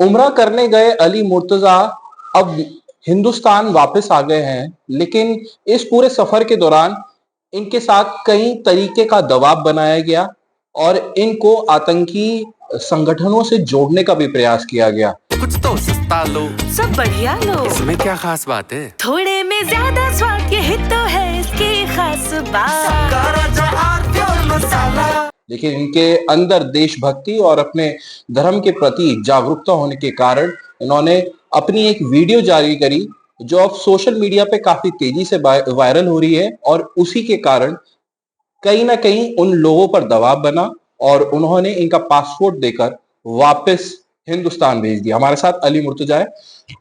उम्रा करने गए अली मुर्तजा अब हिंदुस्तान वापस आ गए हैं, लेकिन इस पूरे सफर के दौरान इनके साथ कई तरीके का दबाव बनाया गया और इनको आतंकी संगठनों से जोड़ने का भी प्रयास किया गया। कुछ तो सस्ता लो, सब बढ़िया लो, इसमें क्या खास बात है? थोड़े में ज्यादा स्वाद, यही तो है इसकी खास बात। लेकिन इनके अंदर देशभक्ति और अपने धर्म के प्रति जागरूकता होने के कारण इन्होंने अपनी एक वीडियो जारी करी जो अब सोशल मीडिया पे काफी तेजी से वायरल हो रही है और उसी के कारण कहीं ना कहीं उन लोगों पर दबाव बना और उन्होंने इनका पासपोर्ट देकर वापस हिंदुस्तान भेज दिया। हमारे साथ अली मुर्तजा है।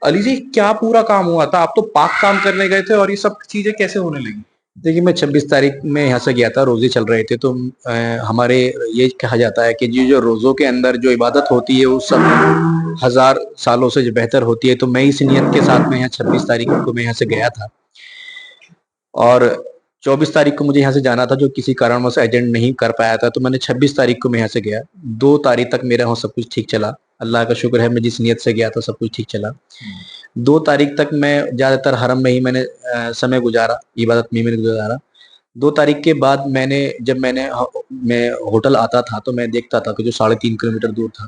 अली जी, क्या पूरा काम हुआ था? आप तो पाक काम करने गए थे और ये सब चीजें कैसे होने लगी? देखिए, मैं 26 तारीख में यहाँ से गया था, रोजे चल रहे थे, तो हमारे ये कहा जाता है कि जो रोजों के अंदर जो इबादत होती है वो सब 1000 सालों से जो बेहतर होती है। तो मैं इस नियत के साथ में यहाँ 26 तारीख को मैं यहाँ से गया था और 24 तारीख को मुझे यहाँ से जाना था, जो किसी कारणवश एजेंट नहीं कर पाया था, तो मैंने 26 तारीख को मैं यहाँ से गया। 2 तारीख तक मेरा वहाँ सब कुछ ठीक चला, अल्लाह का शुक्र है, मैं जिस नियत से गया था सब कुछ ठीक चला। 2 तारीख तक मैं ज्यादातर हरम में ही मैंने समय गुजारा, इबादत में मैंने गुजारा। 2 तारीख के बाद जब मैं होटल आता था तो मैं देखता था कि जो 3.5 किलोमीटर दूर था,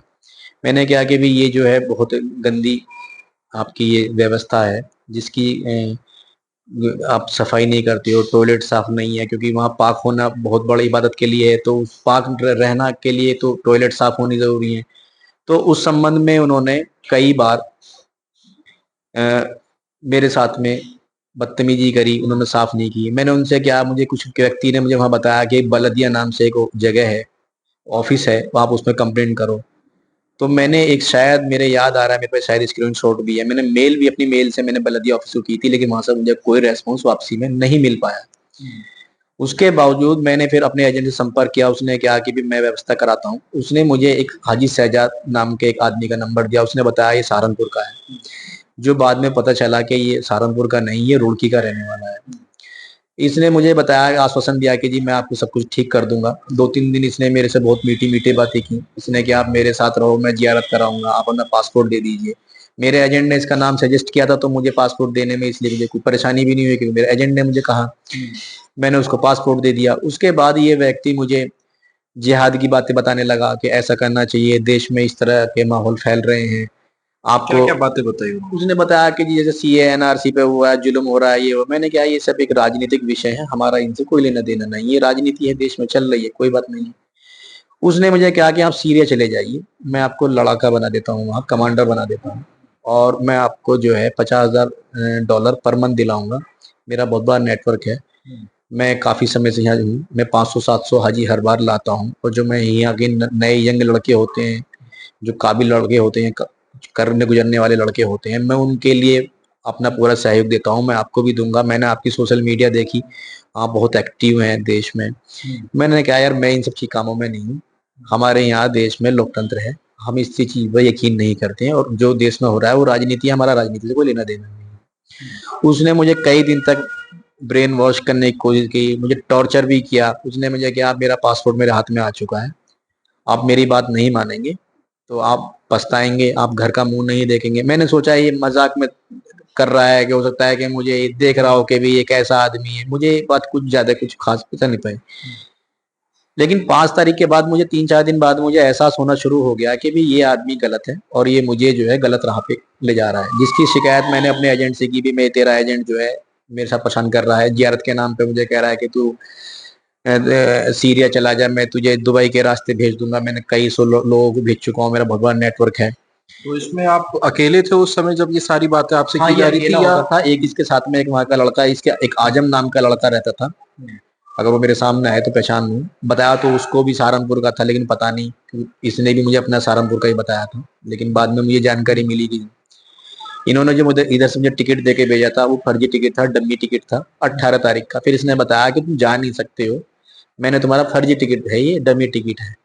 मैंने क्या कि भी ये जो है बहुत गंदी आपकी ये व्यवस्था है, जिसकी आप सफाई नहीं करते हो, टॉयलेट साफ नहीं है, क्योंकि वहाँ पाक होना बहुत बड़ी इबादत के लिए है, तो पाक रहना के लिए तो टॉयलेट साफ होनी जरूरी है। तो उस संबंध में उन्होंने कई बार मेरे साथ में बदतमीजी करी, उन्होंने साफ नहीं की। मैंने उनसे क्या, मुझे कुछ व्यक्ति ने मुझे वहाँ बताया कि बलदिया नाम से एक जगह है, ऑफिस है, आप उसमें कंप्लेंट करो। तो मैंने एक, शायद मेरे याद आ रहा है, मेरे पास शायद स्क्रीनशॉट भी है, मैंने मेल भी अपनी मेल से मैंने बलदिया ऑफिस को की थी, लेकिन वहां से मुझे कोई रेस्पॉन्स वापसी में नहीं मिल पाया। उसके बावजूद मैंने फिर अपने एजेंट से संपर्क किया, उसने कहा कि भी मैं व्यवस्था कराता हूँ। उसने मुझे एक हाजी शहजाद नाम के एक आदमी का नंबर दिया, उसने बताया ये सहारनपुर का है, जो बाद में पता चला कि ये सहारनपुर का नहीं, ये रुड़की का रहने वाला है। इसने मुझे बताया, आश्वासन दिया कि जी मैं आपको सब कुछ ठीक कर दूंगा। 2-3 दिन इसने मेरे से बहुत मीठी मीठी बातें की। इसने कि आप मेरे साथ रहो, मैं जियारत कराऊंगा, आप अपना पासपोर्ट दे दीजिए। मेरे एजेंट ने इसका नाम सजेस्ट किया था, तो मुझे पासपोर्ट देने में इसलिए मुझे कोई परेशानी भी नहीं हुई, क्योंकि मेरे एजेंट ने मुझे कहा, मैंने उसको पासपोर्ट दे दिया। उसके बाद ये व्यक्ति मुझे जिहाद की बातें बताने लगा कि ऐसा करना चाहिए, देश में इस तरह के माहौल फैल रहे हैं, आपको क्या बातें बताई? उसने बताया कि जी जैसे सीए एनआरसी पे हुआ है, जुल्म हो रहा है, ये वो। मैंने कहा ये सब एक राजनीतिक विषय है, हमारा इनसे कोई लेना देना नहीं, ये राजनीति है, देश में चल रही है, कोई बात नहीं है। उसने मुझे कहा कि आप सीरिया चले जाइए, मैं आपको लड़ाका बना देता हूँ, वहाँ कमांडर बना देता हूँ, और मैं आपको जो है $50,000 पर मंथ दिलाऊंगा। मेरा बहुत बड़ा नेटवर्क है, मैं काफी समय से यहाँ हूँ, मैं 500-700 हाजी हर बार लाता हूँ, और जो मैं यहाँ के नए यंग लड़के होते हैं, जो काबिल लड़के होते हैं, करने गुजरने वाले लड़के होते हैं, मैं उनके लिए अपना पूरा सहयोग देता हूँ, मैं आपको भी दूंगा। मैंने आपकी सोशल मीडिया देखी, आप बहुत एक्टिव हैं देश में। मैंने कहा यार, मैं इन सब कामों में नहीं हूँ, हमारे यहाँ देश में लोकतंत्र है, हम इस चीज पर यकीन नहीं करते हैं, और जो देश में हो रहा है वो राजनीति है, हमारा राजनीति से कोई लेना देना नहीं है। उसने मुझे कई दिन तक ब्रेन वॉश करने की कोशिश की, मुझे टॉर्चर भी किया। उसने मुझे कहा, मेरा पासपोर्ट मेरे हाथ में आ चुका है, आप मेरी बात नहीं मानेंगे तो आप पछताएंगे, आप घर का मुंह नहीं देखेंगे। मैंने सोचा ये मजाक में कर रहा है, कि हो सकता है कि मुझे देख रहा हो कि भी ये कैसा आदमी है, मुझे बात कुछ ज्यादा कुछ खास पता नहीं पाई। लेकिन 5 तारीख के बाद मुझे 3-4 दिन बाद मुझे एहसास होना शुरू हो गया कि भी ये आदमी गलत है, और ये मुझे जो है गलत राह पे ले जा रहा है, जिसकी शिकायत मैंने अपने एजेंट से की भी, मैं तेरा एजेंट जो है मेरे साथ परेशान कर रहा है, जियारत के नाम पे मुझे कह रहा है कि तू सीरिया चला जा, मैं तुझे दुबई के रास्ते भेज दूंगा। मैंने कई सौ लोगों को भेज चुका हूँ, मेरा बहुत बड़ा नेटवर्क है। तो इसमें आप अकेले थे उस समय जब ये सारी बातें आपसे हाँ, की जा रही थी? या था एक इसके साथ में एक वहाँ का लड़का, इसके एक आजम नाम का लड़का रहता था, अगर वो मेरे सामने आए तो पहचान लूँ। बताया तो उसको भी सहारनपुर का था, लेकिन पता नहीं, इसने भी मुझे अपना सहारनपुर का ही बताया था, लेकिन बाद में मुझे जानकारी मिली कि इन्होंने जो मुझे इधर से मुझे टिकट देके भेजा था वो फर्जी टिकट था, डम्मी टिकट था 18 तारीख का। फिर इसने बताया कि तुम जा नहीं सकते हो, मैंने तुम्हारा फर्जी टिकट है, ये डमी टिकट है,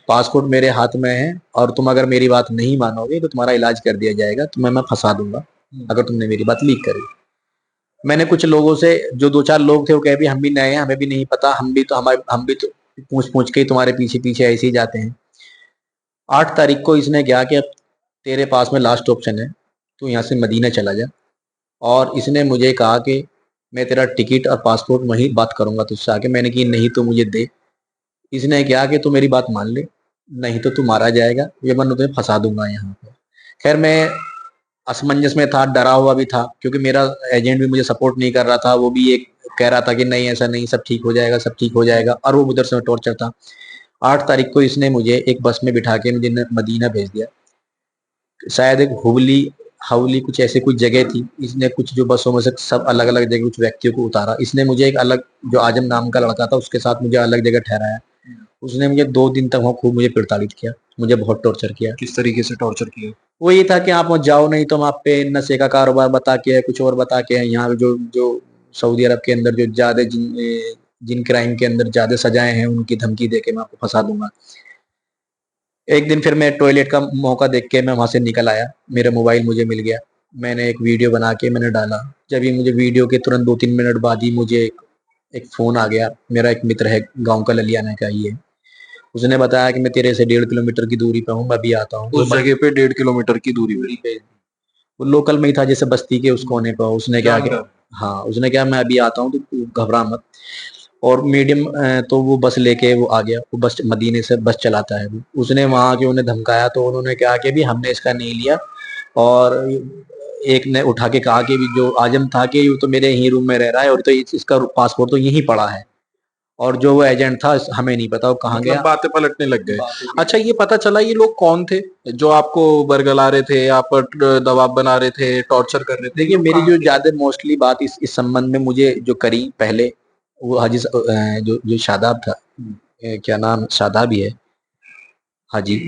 पासपोर्ट मेरे हाथ में है, और तुम अगर मेरी बात नहीं मानोगे तो तुम्हारा इलाज कर दिया जाएगा, तुम्हें मैं फंसा दूंगा अगर तुमने मेरी बात लीक करी। मैंने कुछ लोगों से, जो 2-4 लोग थे, वो कहे भी हम भी नए हैं, हमें भी नहीं पता, हम भी तो पूछ पूछ के तुम्हारे पीछे पीछे ऐसे ही जाते हैं। 8 तारीख को इसने कहा कि अब तेरे पास में लास्ट ऑप्शन है, तू यहाँ से मदीना चला जा। और इसने मुझे कहा कि मैं तेरा टिकट और पासपोर्ट वहीं बात करूंगा तुझसे आके। मैंने कि नहीं तो मुझे दे। इसने क्या कि तू मेरी बात मान ले, नहीं तो तू मारा जाएगा, ये मैं तुझे फंसा दूंगा यहाँ पे। खैर मैं असमंजस में था, डरा हुआ भी था, क्योंकि मेरा एजेंट भी मुझे सपोर्ट नहीं कर रहा था। वो भी एक कह रहा था कि नहीं ऐसा नहीं, सब ठीक हो जाएगा, सब ठीक हो जाएगा, और वो उधर से टॉर्चर था। 8 तारीख को इसने मुझे एक बस में बिठा के मुझे मदीना भेज दिया। शायद एक हुबली हाउली कुछ ऐसे कुछ जगह थी। इसने कुछ जो बसों में से सब अलग अलग जगह कुछ व्यक्तियों को उतारा। इसने मुझे एक अलग जो आजम नाम का लड़का था उसके साथ मुझे अलग जगह ठहराया। उसने मुझे 2 दिन तक वहाँ खूब मुझे प्रताड़ित किया, मुझे बहुत टॉर्चर किया। किस तरीके से टॉर्चर किया? वो ये था कि आप वहाँ जाओ, नहीं तो हम आप पे नशे का कारोबार बता के है, कुछ और बता के है। यहाँ जो जो सऊदी अरब के अंदर जो ज्यादा जिन क्राइम के अंदर ज्यादा सजाएं हैं उनकी धमकी दे के मैं आपको फंसा दूंगा। एक दिन फिर मैं टॉयलेट का मौका देख के मैं वहां से निकल आया। मेरा मोबाइल मुझे मिल गया। मैंने एक वीडियो बना के मैंने डाला। जब ये मुझे वीडियो के तुरंत 2-3 मिनट बाद ही मुझे एक फोन आ गया। मेरा एक मित्र है गांव का, ललियाना का ही है। उसने बताया कि मैं तेरे से 1.5 किलोमीटर की दूरी पे हूँ, मैं अभी आता हूँ। उस जगह पे 1.5 किलोमीटर की दूरी पे? वो लोकल में ही था, जैसे बस्ती के उस कोने पर। उसने क्या किया, हाँ उसने क्या, मैं अभी आता हूँ तो तू घबरा मत। और मीडियम तो वो बस लेके वो आ गया। वो बस मदीने से बस चलाता है वो। उसने वहां के उन्हें धमकाया तो उन्होंने क्या कि भी हमने इसका नहीं लिया। और एक ने उठा के कहा कि भी जो आजम था कि ये तो मेरे ही रूम में रह रहा है और तो इसका पासपोर्ट तो यहीं पड़ा है। और जो वो एजेंट था हमें नहीं पता वो कहाँ मतलब गया। बातें पलटने लग गए। अच्छा, ये पता चला ये लोग कौन थे जो आपको बरगला रहे थे, आप पर दबाव बना रहे थे, टॉर्चर कर रहे थे? देखिए मेरी जो ज्यादा मोस्टली बात इस संबंध में मुझे जो करी पहले, वो हाजी जो जो शादाब था, क्या नाम शादाब ही है, हाजी,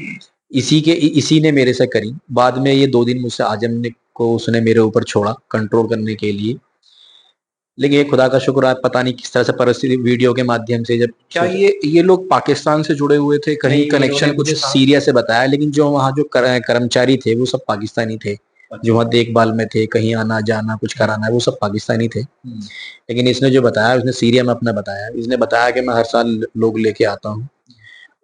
इसी ने मेरे से करी। बाद में ये 2 दिन मुझसे आजम ने को उसने मेरे ऊपर छोड़ा कंट्रोल करने के लिए। लेकिन ये खुदा का शुक्र है, पता नहीं किस तरह से परिस्थिति वीडियो के माध्यम से जब क्या ये लोग पाकिस्तान से जुड़े हुए थे? कहीं कनेक्शन कुछ था? सीरिया से बताया, लेकिन जो वहाँ जो कर्मचारी थे वो सब पाकिस्तानी थे। जो वहाँ देखभाल में थे, कहीं आना जाना कुछ कराना है, वो सब पाकिस्तानी थे। लेकिन इसने जो बताया, उसने सीरिया में अपना बताया। इसने बताया कि मैं हर साल लोग लेके आता हूँ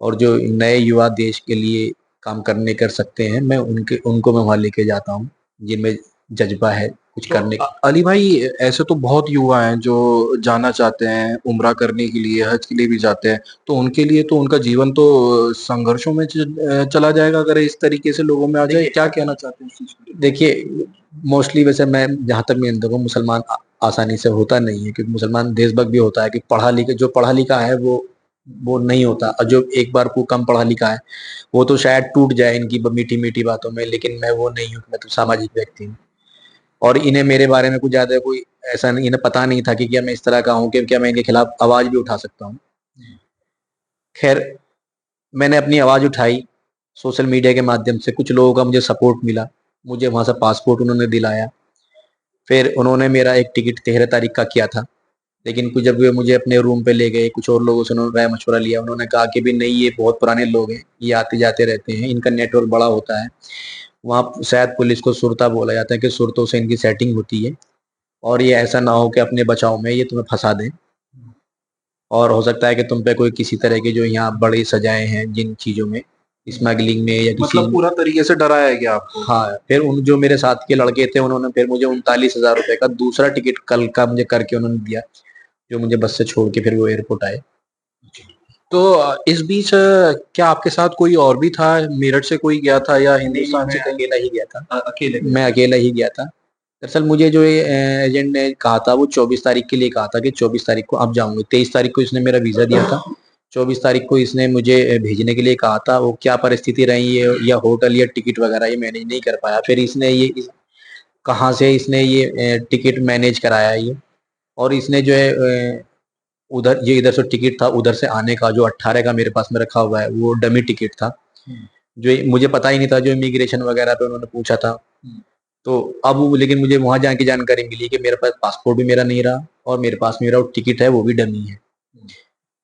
और जो नए युवा देश के लिए काम करने कर सकते हैं, मैं उनको मैं वहाँ लेके जाता हूँ जिनमें जज्बा है कुछ करने का। अली भाई, ऐसे तो बहुत युवा हैं जो जाना चाहते हैं उम्रा करने के लिए, हज के लिए भी जाते हैं, तो उनके लिए तो उनका जीवन तो संघर्षों में चला जाएगा अगर इस तरीके से लोगों में आ जाए। क्या कहना चाहते हैं इस चीज पे? देखिए मोस्टली वैसे मैं जहाँ तक मैं देखूँ, मुसलमान आसानी से होता नहीं है, क्योंकि मुसलमान देशभक्त भी होता है कि जो पढ़ा लिखा है वो नहीं होता। और जो एक बार को कम पढ़ा लिखा है वो तो शायद टूट जाए इनकी मीठी मीठी बातों में। लेकिन मैं वो नहीं हूँ, मैं तो सामाजिक व्यक्ति हूँ। और इन्हें मेरे बारे में कुछ ज्यादा कोई ऐसा नहीं, इन्हें पता नहीं था कि क्या मैं इस तरह का हूँ कि क्या मैं इनके खिलाफ आवाज भी उठा सकता हूँ। खैर मैंने अपनी आवाज उठाई सोशल मीडिया के माध्यम से। कुछ लोगों का मुझे सपोर्ट मिला, मुझे वहां से पासपोर्ट उन्होंने दिलाया। फिर उन्होंने मेरा एक टिकट 13 तारीख का किया था। लेकिन कुछ जब वे मुझे अपने रूम पे ले गए, कुछ और लोगों से उन्होंने राय मशवरा लिया। उन्होंने कहा कि भी नहीं, ये बहुत पुराने लोग हैं, ये आते जाते रहते हैं, इनका नेटवर्क बड़ा होता है। वहाँ शायद पुलिस को सुरता बोला जाता है कि सुरतों से इनकी सेटिंग होती है, और ये ऐसा ना हो कि अपने बचाव में ये तुम्हें फंसा दें। और हो सकता है कि तुम पे कोई किसी तरह की जो यहाँ बड़ी सजाएं हैं जिन चीजों में, स्मगलिंग में या किसी मतलब पूरा तरीके से डराया गया आपको? हाँ। फिर उन जो मेरे साथ के लड़के थे उन्होंने फिर मुझे 39,000 रुपए का दूसरा टिकट कल का मुझे करके उन्होंने दिया, जो मुझे बस से छोड़ के फिर वो एयरपोर्ट आए। तो इस बीच क्या आपके साथ कोई और भी था? मेरठ से कोई गया था या हिंदुस्तान से? अकेला ही गया था। अकेले? मैं अकेला ही गया था। दरअसल मुझे जो एजेंट ने कहा था वो 24 तारीख के लिए कहा था कि 24 तारीख को आप जाऊंगे। 23 तारीख को इसने मेरा वीजा दिया था। 24 तारीख को इसने मुझे भेजने के लिए कहा था। वो क्या परिस्थिति रही है या होटल या टिकट वगैरह ये मैनेज नहीं कर पाया। फिर इसने कहाँ से इसने ये टिकट मैनेज कराया ये। और इसने जो है उधर ये इधर से टिकट था उधर से आने का जो 18 का मेरे पास में रखा हुआ है वो डमी टिकट था, जो मुझे पता ही नहीं था, जो इमिग्रेशन वगैरह पे उन्होंने पूछा था। तो अब लेकिन मुझे वहां जाके जानकारी मिली कि मेरे पास पासपोर्ट भी मेरा नहीं रहा और मेरे पास मेरा टिकट है वो भी डमी है।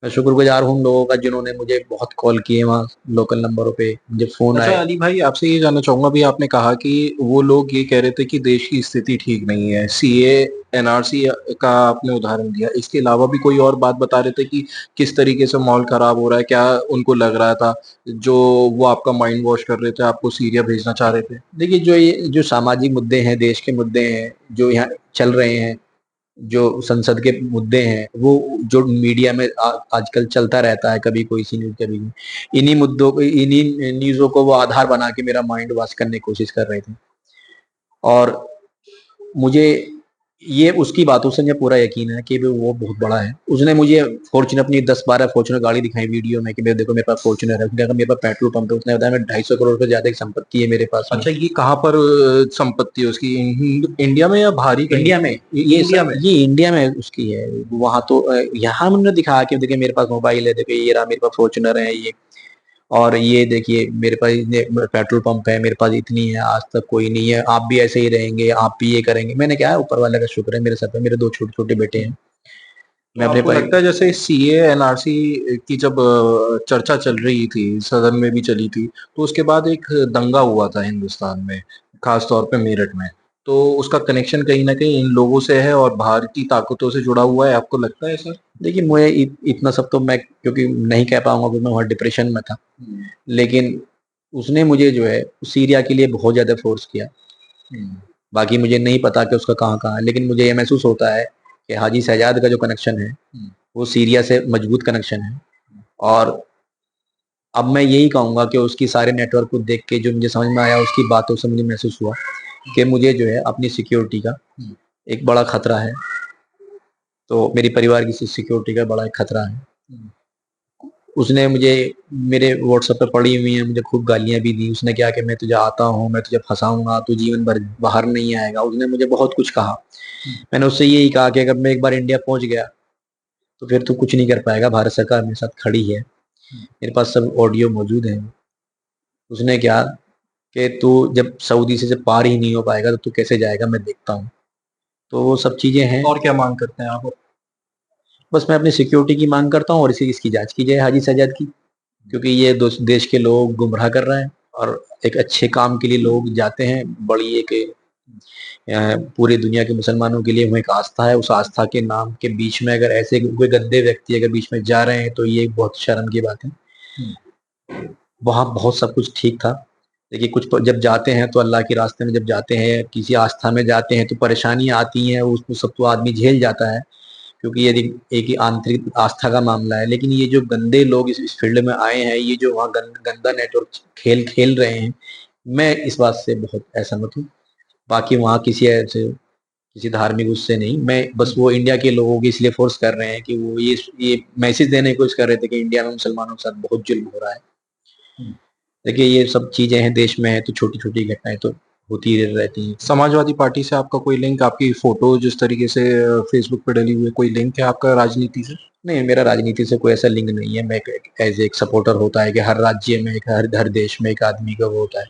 मैं शुक्रगुजार हूँ उन लोगों का जिन्होंने मुझे बहुत कॉल किए वहाँ लोकल नंबरों पे, मुझे फ़ोन अच्छा आए। अली भाई, आपसे ये जानना चाहूंगा, भी आपने कहा कि वो लोग ये कह रहे थे कि देश की स्थिति ठीक नहीं है, सीए एनआरसी का आपने उदाहरण दिया, इसके अलावा भी कोई और बात बता रहे थे कि किस तरीके से माहौल खराब हो रहा है, क्या उनको लग रहा था जो वो आपका माइंड वॉश कर रहे थे, आपको सीरिया भेजना चाह रहे थे? देखिए, ये जो सामाजिक मुद्दे हैं, देश के मुद्दे हैं, जो यहाँ चल रहे हैं, जो संसद के मुद्दे हैं, वो जो मीडिया में आजकल चलता रहता है, कभी कोई सी न्यूज़, कभी इन्हीं मुद्दों को, इन्हीं न्यूज़ों को वो आधार बना के मेरा माइंड वॉश करने की कोशिश कर रहे थे। और मुझे ये उसकी बातों से मुझे पूरा यकीन है कि वो बहुत बड़ा है। उसने मुझे फॉर्च्यूनर, अपनी 10-12 फॉर्च्यूनर गाड़ी दिखाई वीडियो में कि देखो मेरे पास फॉर्च्यूनर है। उसने कहा मेरे पास पेट्रोल पंप है। उसने बताया मैं 250 करोड़ से ज्यादा की संपत्ति है मेरे पास में। अच्छा, ये कहाँ पर संपत्ति है उसकी, इंडिया में या बाहरी कहीं? इंडिया में। इंडिया में? ये इंडिया में उसकी है। वहाँ तो यहाँ हमने दिखाया कि देखिए मेरे पास मोबाइल है, देखिए ये रहा मेरे पास फॉर्च्यूनर है ये, और ये देखिए मेरे पास पेट्रोल पंप है, मेरे पास इतनी है, आज तक कोई नहीं है, आप भी ऐसे ही रहेंगे, आप भी ये करेंगे। मैंने क्या, ऊपर वाले का शुक्र है मेरे सर पे, मेरे 2 छोटे-छोटे बेटे हैं। मैं अपने आपको लगता है जैसे सीए एनआरसी की जब चर्चा चल रही थी, सदन में भी चली थी, तो उसके बाद एक दंगा हुआ था हिंदुस्तान में, खास तौर पे मेरठ में, तो उसका कनेक्शन कहीं ना कहीं इन लोगों से है और बाहर की ताकतों से जुड़ा हुआ है, आपको लगता है सर? देखिए, मुझे इतना सब तो मैं क्योंकि नहीं कह पाऊंगा क्योंकि मैं वहाँ डिप्रेशन में था, लेकिन उसने मुझे जो है सीरिया के लिए बहुत ज्यादा फोर्स किया। बाकी मुझे नहीं पता कि उसका कहाँ-कहाँ है, लेकिन मुझे ये महसूस होता है कि हाजी शहजाद का जो कनेक्शन है, वो सीरिया से मजबूत कनेक्शन है। और अब मैं यही कहूँगा कि उसकी सारे नेटवर्क को देख के जो मुझे समझ में आया, उसकी बातों से मुझे महसूस हुआ कि मुझे जो है अपनी सिक्योरिटी का एक बड़ा खतरा है। तो मेरी परिवार की सिक्योरिटी का बड़ा एक खतरा है। उसने मुझे मेरे व्हाट्सएप पे पड़ी हुई हैं, मुझे खूब गालियाँ भी दी। उसने कहा कि मैं तुझे आता हूँ, मैं तुझे फँसाऊँगा, तू जीवन भर बाहर नहीं आएगा। उसने मुझे बहुत कुछ कहा। मैंने उससे यही कहा कि अगर मैं एक बार इंडिया पहुँच गया, तो फिर तू कुछ नहीं कर पाएगा, भारत सरकार मेरे साथ खड़ी है। मेरे पास सब ऑडियो मौजूद हैं। उसने कहा कि तू जब सऊदी से जब पार ही नहीं हो पाएगा, तो तू कैसे जाएगा, मैं देखता हूँ। तो वो सब चीज़ें हैं। और क्या मांग करते हैं आप? बस मैं अपनी सिक्योरिटी की माँग करता हूँ और इसकी जाँच की जाए हाजी सज्जाद की। क्योंकि ये देश के लोग गुमराह कर रहे हैं और एक अच्छे काम के लिए लोग जाते हैं। बड़ी एक पूरी दुनिया के मुसलमानों के लिए वो एक आस्था है। उस आस्था के नाम के बीच में अगर ऐसे कोई गंदे व्यक्ति अगर बीच में जा रहे हैं, तो ये बहुत शर्म की बात है। वहाँ बहुत सब कुछ ठीक था। देखिए, कुछ जब जाते हैं तो अल्लाह के रास्ते में जब जाते हैं, किसी आस्था में जाते हैं, तो परेशानियाँ आती हैं, उसको सब तो आदमी झेल जाता है, क्योंकि ये एक ही आंतरिक आस्था का मामला है। लेकिन ये जो गंदे लोग इस फील्ड में आए हैं, ये जो वहाँ गंदा नेटवर्क खेल रहे हैं, मैं इस बात से बहुत असहमत हूँ। बाकी वहाँ किसी धार्मिक उससे नहीं, मैं बस वो इंडिया के लोगों को इसलिए फोर्स कर रहे हैं कि वो ये मैसेज देने की कोशिश कर रहे थे कि इंडिया में मुसलमानों के साथ बहुत जुल्म हो रहा है। देखिए, ये सब चीजें हैं, देश में है तो छोटी-छोटी घटनाएं तो होती रहती हैं। समाजवादी पार्टी से आपका कोई लिंक, आपकी फोटो जिस तरीके से फेसबुक पे डली हुई है, कोई लिंक है आपका राजनीति से? नहीं, मेरा राजनीति से कोई ऐसा लिंक नहीं है। मैं एज एक सपोर्टर होता है कि हर राज्य में, हर देश में एक आदमी का वो होता है।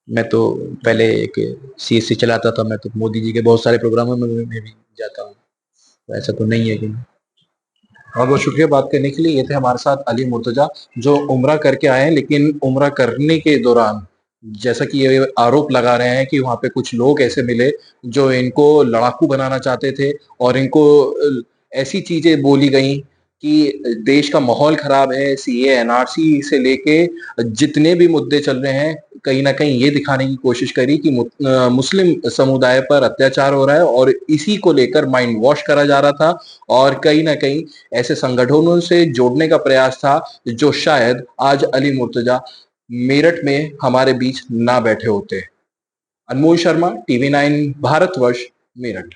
मैं तो पहले एक सीएससी चलाता था, मैं तो मोदी जी के बहुत सारे प्रोग्रामों में भी जाता हूँ। तो ऐसा तो नहीं है कि बहुत बहुत शुक्रिया बात करने के लिए। ये थे हमारे साथ अली मुर्तजा, जो उम्रा करके आए हैं, लेकिन उम्रा करने के दौरान जैसा कि ये आरोप लगा रहे हैं कि वहाँ पे कुछ लोग ऐसे मिले जो इनको लड़ाकू बनाना चाहते थे और इनको ऐसी चीजें बोली गई कि देश का माहौल खराब है, सीए एनआरसी से लेके जितने भी मुद्दे चल रहे हैं, कहीं ना कहीं ये दिखाने की कोशिश करी कि मुस्लिम समुदाय पर अत्याचार हो रहा है और इसी को लेकर माइंड वॉश करा जा रहा था और कहीं ना कहीं ऐसे संगठनों से जोड़ने का प्रयास था जो शायद आज अली मुर्तजा मेरठ में हमारे बीच ना बैठे होते। अनमोल शर्मा, टीवी 9 भारतवर्ष, मेरठ।